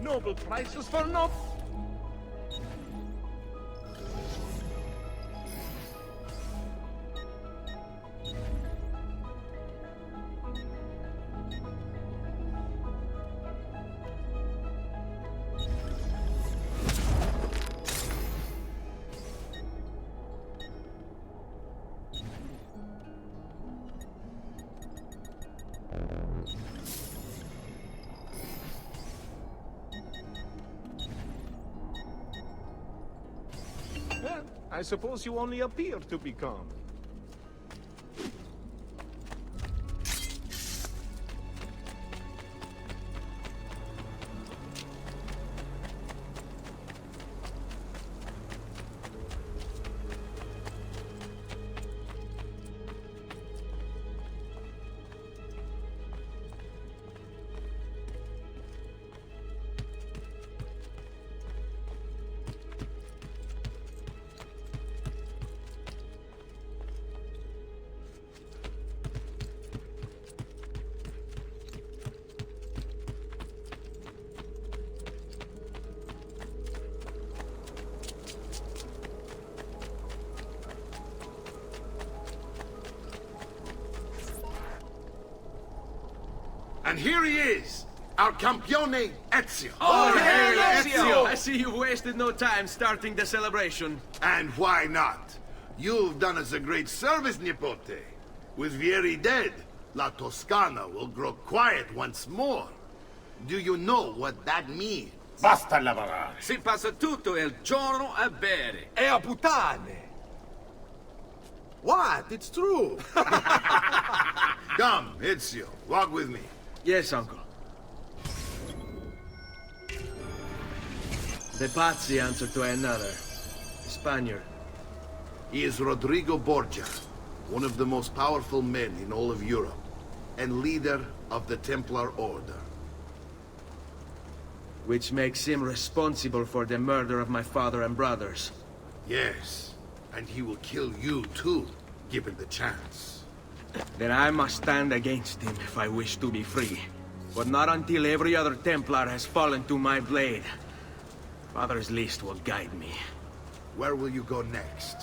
noble prices for no... Well, I suppose you only appear to be calm. And here he is, our campione, Ezio. Oh, hey, Ezio! I see you've wasted no time starting the celebration. And why not? You've done us a great service, Nipote. With Vieri dead, La Toscana will grow quiet once more. Do you know what that means? Basta lavorare. Si passa tutto il giorno a bere. E a puttane! What? It's true! Come, Ezio, walk with me. Yes, uncle. The Pazzi answer to another. Spaniard. He is Rodrigo Borgia, one of the most powerful men in all of Europe, and leader of the Templar Order. Which makes him responsible for the murder of my father and brothers. Yes, and he will kill you too, given the chance. Then I must stand against him if I wish to be free. But not until every other Templar has fallen to my blade. Father's list will guide me. Where will you go next?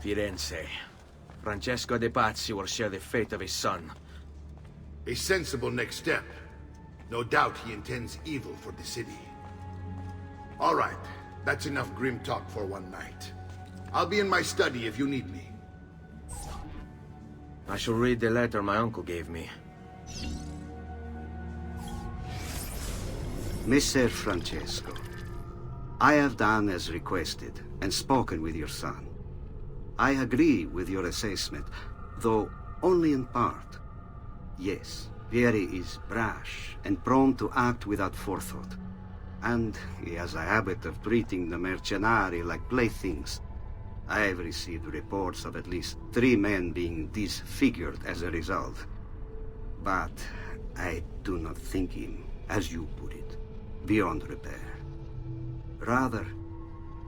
Firenze. Francesco de Pazzi will share the fate of his son. A sensible next step. No doubt he intends evil for the city. All right, that's enough grim talk for one night. I'll be in my study if you need me. I shall read the letter my uncle gave me. Messer Francesco, I have done as requested and spoken with your son. I agree with your assessment, though only in part. Yes, Vieri is brash and prone to act without forethought. And he has a habit of treating the mercenari like playthings. I have received reports of at least 3 men being disfigured as a result. But I do not think him, as you put it, beyond repair. Rather,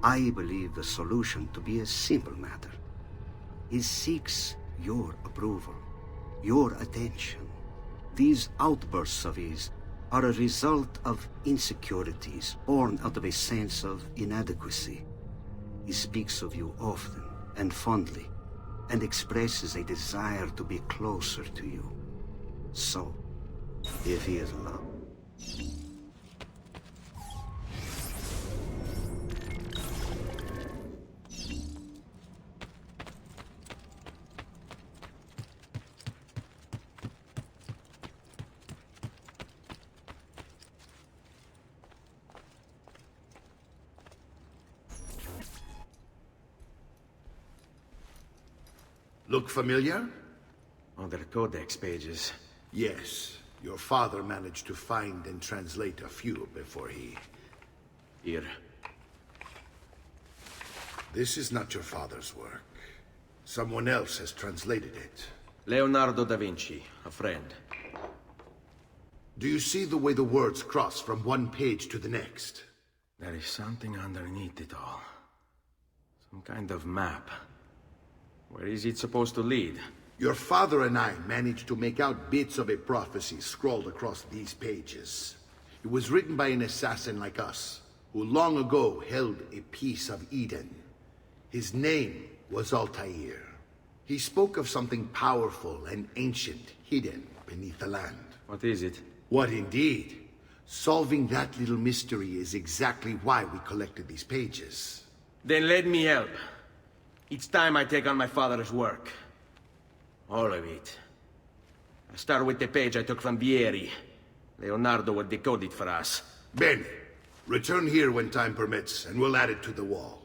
I believe the solution to be a simple matter. He seeks your approval, your attention. These outbursts of his are a result of insecurities born out of a sense of inadequacy. He speaks of you often and fondly, and expresses a desire to be closer to you. So, if he is loved... Look familiar? On their Codex pages. Yes. Your father managed to find and translate a few before he... Here. This is not your father's work. Someone else has translated it. Leonardo da Vinci, a friend. Do you see the way the words cross from one page to the next? There is something underneath it all. Some kind of map. Where is it supposed to lead? Your father and I managed to make out bits of a prophecy scrawled across these pages. It was written by an assassin like us, who long ago held a piece of Eden. His name was Altair. He spoke of something powerful and ancient hidden beneath the land. What is it? What indeed? Solving that little mystery is exactly why we collected these pages. Then let me help. Each time I take on my father's work. All of it. I start with the page I took from Vieri. Leonardo will decode it for us. Bene. Return here when time permits, and we'll add it to the wall.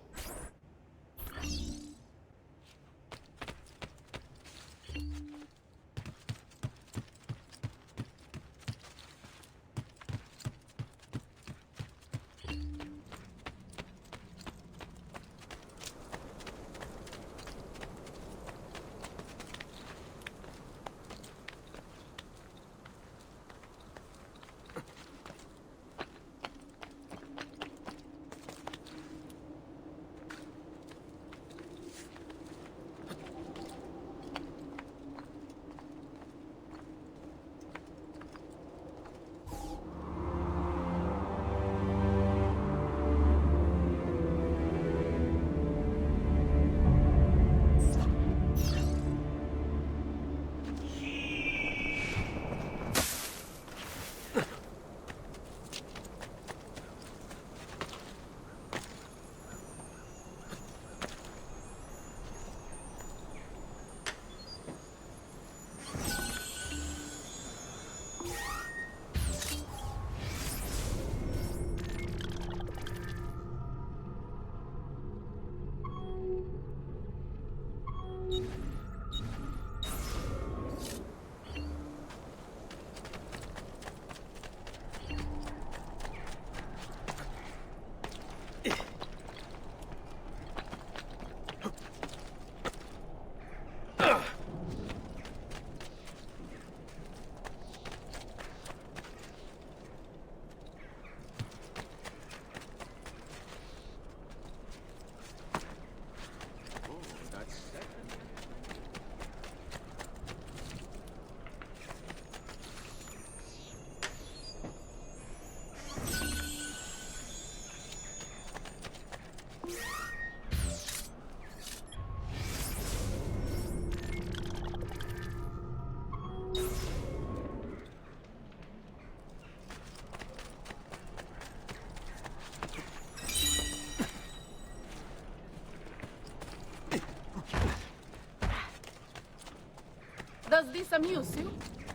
Does this amuse you?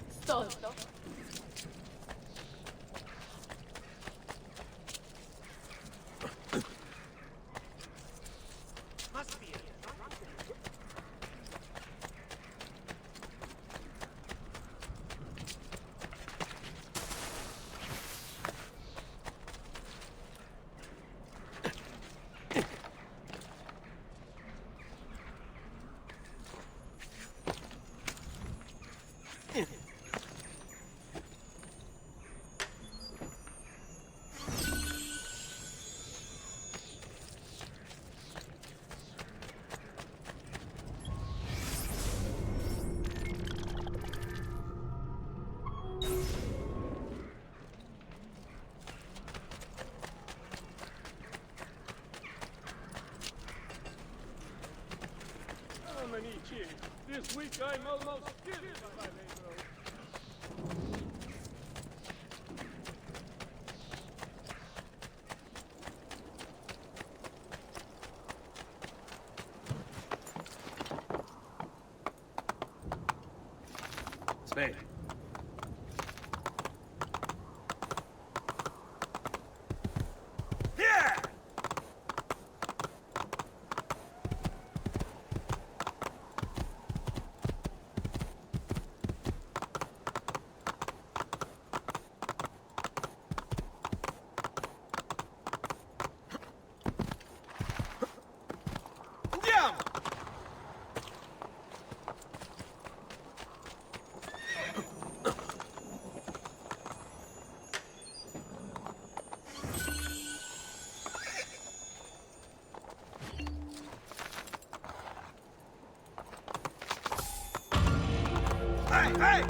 Stolto. This week I'm almost killed by labor. Spade. Hey!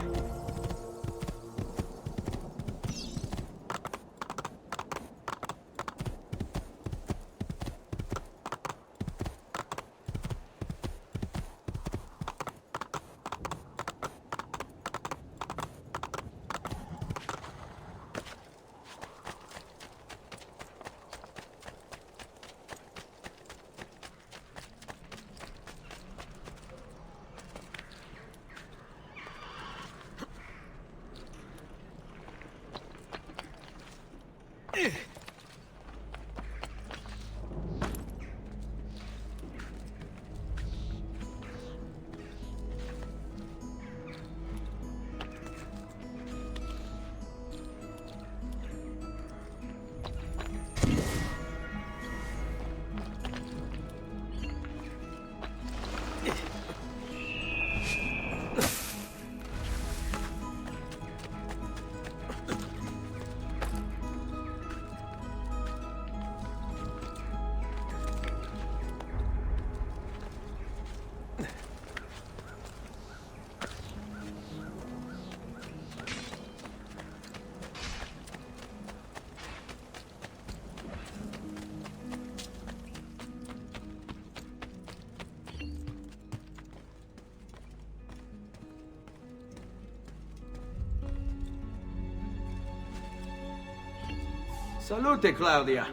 Salute, Claudia.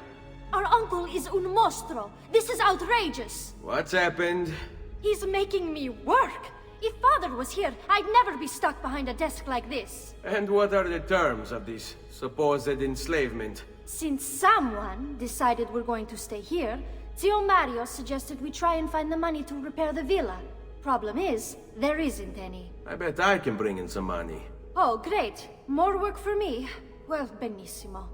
Our uncle is un mostro. This is outrageous. What's happened? He's making me work. If Father was here, I'd never be stuck behind a desk like this. And what are the terms of this supposed enslavement? Since someone decided we're going to stay here, Zio Mario suggested we try and find the money to repair the villa. Problem is, there isn't any. I bet I can bring in some money. Oh, great. More work for me. Well, benissimo.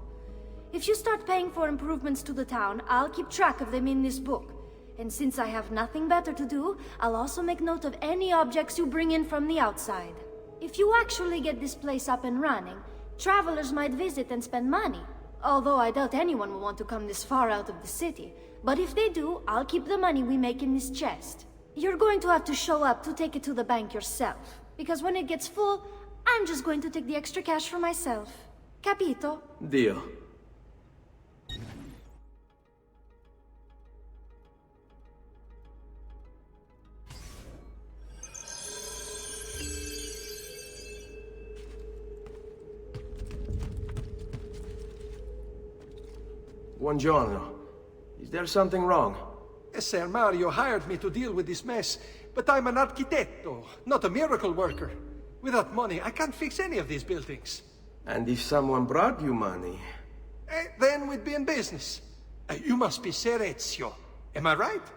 If you start paying for improvements to the town, I'll keep track of them in this book. And since I have nothing better to do, I'll also make note of any objects you bring in from the outside. If you actually get this place up and running, travelers might visit and spend money. Although I doubt anyone will want to come this far out of the city. But if they do, I'll keep the money we make in this chest. You're going to have to show up to take it to the bank yourself. Because when it gets full, I'm just going to take the extra cash for myself. Capito? Deal. Buongiorno. Is there something wrong? Ser Mario hired me to deal with this mess, but I'm an architetto, not a miracle worker. Without money, I can't fix any of these buildings. And if someone brought you money? Then we'd be in business. You must be Ser Ezio. Am I right?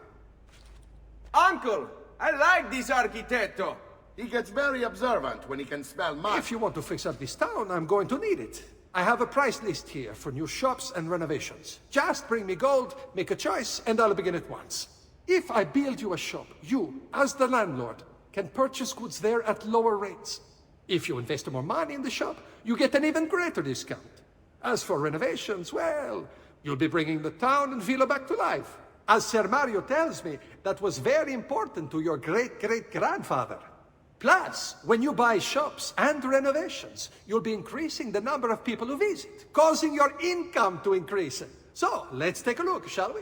Uncle! I like this architetto! He gets very observant when he can smell mud. If you want to fix up this town, I'm going to need it. I have a price list here for new shops and renovations. Just bring me gold, make a choice, and I'll begin at once. If I build you a shop, you, as the landlord, can purchase goods there at lower rates. If you invest more money in the shop, you get an even greater discount. As for renovations, well, you'll be bringing the town and villa back to life. As Ser Mario tells me, that was very important to your great-great-grandfather. Plus, when you buy shops and renovations, you'll be increasing the number of people who visit, causing your income to increase. So, let's take a look, shall we?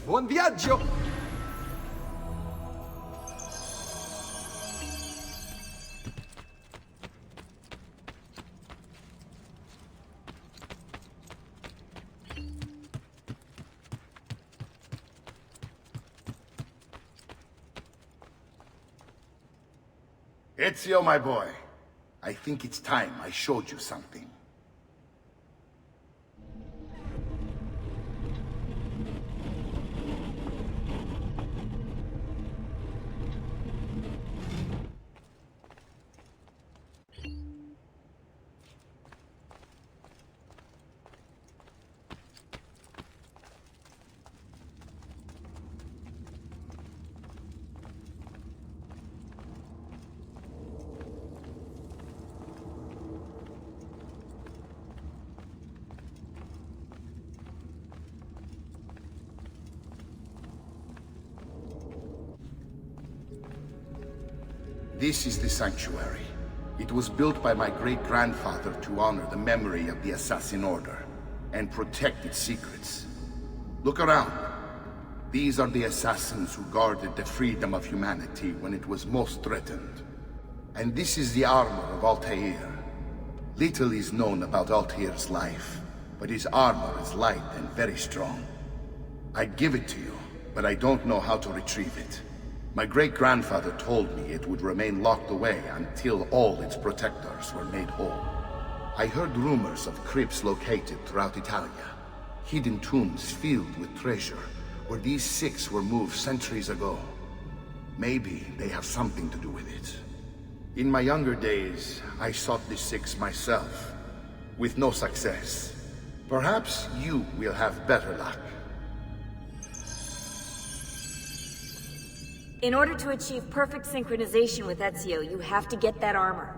Buon viaggio! Ezio, my boy, I think it's time I showed you something. This is the sanctuary. It was built by my great-grandfather to honor the memory of the Assassin Order and protect its secrets. Look around. These are the assassins who guarded the freedom of humanity when it was most threatened. And this is the Armor of Altair. Little is known about Altair's life, but his armor is light and very strong. I'd give it to you, but I don't know how to retrieve it. My great-grandfather told me it would remain locked away until all its protectors were made whole. I heard rumors of crypts located throughout Italia, hidden tombs filled with treasure, where these six were moved centuries ago. Maybe they have something to do with it. In my younger days, I sought the six myself, with no success. Perhaps you will have better luck. In order to achieve perfect synchronization with Ezio, you have to get that armor.